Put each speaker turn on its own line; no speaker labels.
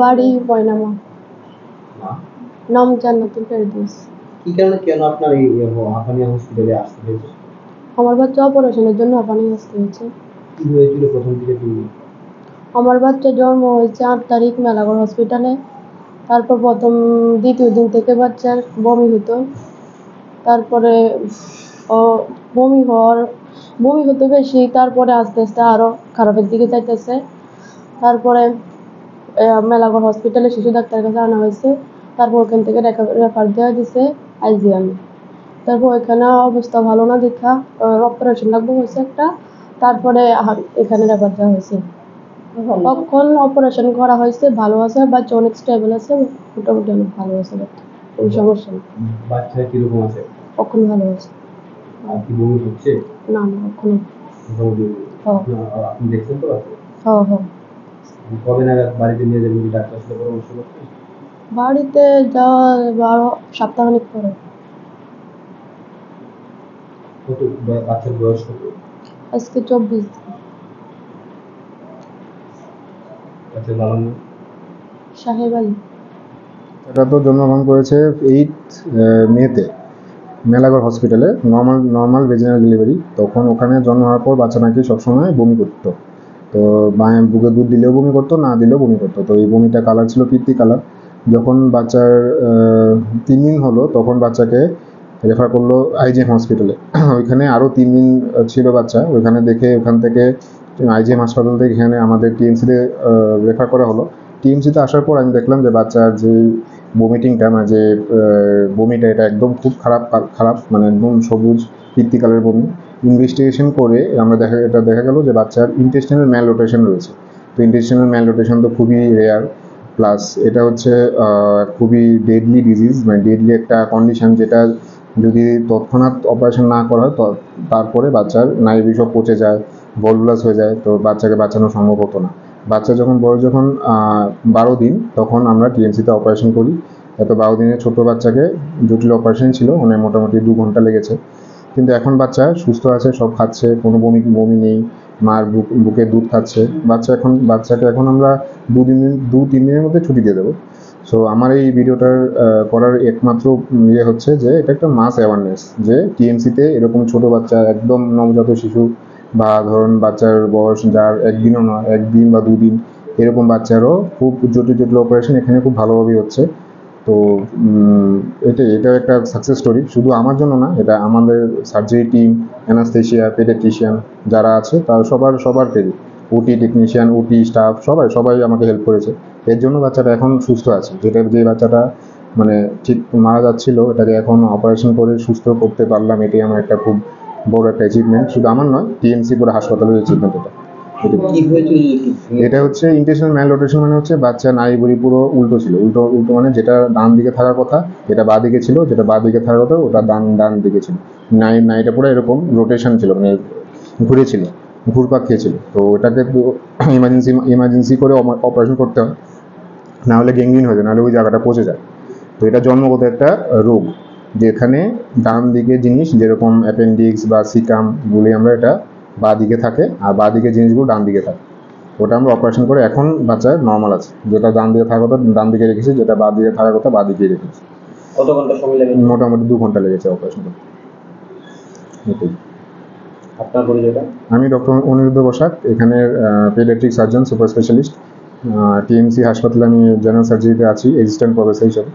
বাড়ি পয়নামা,
মা
নাম জান্নাতুল ফেরদৌস।
কি কারণে কেন আপনার এই হাঁপানিয়া হসপিটালে আসতে হয়েছে?
আমার বাচ্চা অপারেশনের জন্য হাঁপানি আসতে হয়েছে।
কি হয়েছিল প্রথম দিকে?
আমার বাচ্চা জন্ম হয়েছে 8 তারিখ মেলাগড় হসপিটালে। তারপর দ্বিতীয় দিন থেকে বাচ্চার বমি হতো। তারপরে বমি হতো বেশি, তারপরে আস্তে আস্তে আরো খারাপের দিকে যাইতেছে। তারপরে মেলাগড় হসপিটালে শিশু ডাক্তারের কাছে আনা হয়েছে। তারপর ওখান থেকে রেফার দেওয়া দিছে আইজিএমে। তারপর ওইখানে অবস্থা ভালো না দেখা অপারেশন লাগবে হয়েছে একটা। তারপরে এখানে রেফার দেওয়া হয়েছে। তখন অপারেশন করা হয়েছে, ভালো আছে, বাচ্চা অনেক স্টেবল আছে, মোটামুটি অনেক ভালো আছে, কোনো সমস্যা নেই।
বাচ্চা কিরকম আছে?
এখন ভালো আছে।
আর কি বমি হচ্ছে?
না এখনো।
আপনি দেখছেন তো?
হ্যাঁ।
কবে নাগাদ বাড়িতে নিয়ে যাবেন? ডাক্তার সাথে পরামর্শ করছেন?
বাড়িতে যাওয়া 12 সপ্তাহখানেক পরে।
কত বাচ্চার বয়স কত?
আজকে 24 দিন।
বাচ্চার বাবার নাম?
সাহেব আলী।
এটা তো জন্মগ্রহণ করেছে 8 মেতে মেলাগড় হসপিটালে, নর্মাল ভেজিনাল ডেলিভারি। তখন ওখানে জন্ম হওয়ার পর বাচ্চা নাকি সবসময় বমি করতো। তো বুকে দুধ দিলেও বমি করতো, না দিলেও বমি করতো। তো এই বমিটা কালার ছিল পিত্তি কালার। যখন বাচ্চার 3 দিন হলো তখন বাচ্চাকে রেফার করলো আইজিএম হসপিটালে। ওইখানে আরও 3 দিন ছিল বাচ্চা। ওইখান থেকে আইজিএম হাসপাতাল থেকে এখানে আমাদের টিএমসিতে রেফার করা হলো। টিএমসিতে আসার পর আমি দেখলাম যে বাচ্চার যে বমিটিংটা, মানে যে বমিটা, এটা একদম খুব খারাপ, মানে একদম সবুজ পিত্তি কালারের বমি। ইনভেস্টিগেশন করে এটা দেখা গেল যে বাচ্চার ইন্টেস্টিনাল ম্যালরোটেশন রয়েছে। তো ইন্টেস্টিনাল ম্যালরোটেশন তো খুবই রেয়ার, প্লাস এটা হচ্ছে খুবই ডেডলি ডিজিজ, মানে ডেডলি একটা কন্ডিশন, যেটা যদি তৎক্ষণাৎ অপারেশন না করা হয় তারপরে বাচ্চার নাড়ি সব পচে যায়, ভলভুলাস হয়ে যায়, তো বাচ্চাকে বাঁচানো সম্ভব হতো না। বাচ্চা যখন 12 দিন তখন আমরা টিএমসিতে অপারেশন করি। এত 12 দিনের ছোট বাচ্চাকে জটিল অপারেশন ছিল, মানে মোটামুটি 2 ঘন্টা লেগেছে। কিন্তু এখন বাচ্চা সুস্থ আছে, সব খাচ্ছে, কোনো বমি নেই, মার বুকে দুধ খাচ্ছে। বাচ্চাকে এখন আমরা 2-3 দিনের মধ্যে ছুটি দিয়ে দেবো। সো আমার এই ভিডিওটার করার একমাত্র হচ্ছে যে এটা একটা মাস অ্যাওয়ারনেস, যে টিএমসিতে এরকম ছোট বাচ্চা, একদম নবজাত শিশু, বা ধরুন বাচ্চার বয়স যার 1 দিনও নয়, 1 দিন বা 2 দিন, এরকম বাচ্চারও খুব জটিল অপারেশন এখানে খুব ভালোভাবেই হচ্ছে। তো এটা একটা সাকসেস স্টোরি, শুধু আমার জন্য না, এটা আমাদের সার্জারি টিম, অ্যানাস্থেশিয়া, পেডিয়াট্রিশিয়ান যারা আছে তারা সবার পেরি, ওটি টেকনিশিয়ান, ওটি স্টাফ, সবাই আমাকে হেল্প করেছে। এর জন্য বাচ্চাটা এখন সুস্থ আছে। যে বাচ্চাটা মানে ঠিক মারা যাচ্ছিল, এটাকে এখন অপারেশন করে সুস্থ করতে পারলাম, এটাই আমার একটা খুব বড় একটা অ্যাচিভমেন্ট। শুধু আমার নয়, টিএমসি পুরো হাসপাতালের অ্যাচিভমেন্ট এটা হচ্ছে ইন্টেস্টিনাল ম্যালরোটেশন, মানে হচ্ছে বাচ্চা নাড়িভুঁড়ি পুরো উল্টো ছিল। উল্টো মানে যেটা ডান দিকে থাকার কথা এটা বাঁ দিকে ছিল, যেটা বাঁ দিকে থাকার কথা ওটা ডান দিকে ছিল। নাড়িটা পুরো এরকম রোটেশন ছিল, মানে ঘুরেছিল, ঘুরপাক খেয়েছিল। তো এটাকে ইমার্জেন্সি করে অপারেশন করতে হয়, না হলে গ্যাংগ্রিন হয়ে যায়, নাহলে ওই জায়গাটা পচে যায়। তো এটা জন্মগত একটা রোগ, যেখানে ডান দিকে জিনিস, যেরকম অ্যাপেন্ডিক্স বা সিকাম বলি আমরা, এটা বাঁ দিকে থাকে, আর বাঁ দিকে জিনিসগুলো ডান দিকে থাকে। ওটা আমরা অপারেশন করে এখন বাচ্চার নর্মাল আছে। যেটা ডান দিকে থাকার কথা ডান দিকে রেখেছি, যেটা বাঁ দিকে থাকার কথা বাঁ দিকে রেখেছি।
কত ঘন্টা সময় লাগে?
মোটামুটি 2 ঘন্টা লেগেছে অপারেশন করতে।
আপনার পরিচয়টা?
আমি ডক্টর অনিরুদ্ধ বসাক, এখানের paediatric surgeon, super specialist. TMC হাসপাতালে আমি জেনারেল সার্জারিতে আছি, অ্যাসিস্ট্যান্ট প্রফেসর হিসেবে।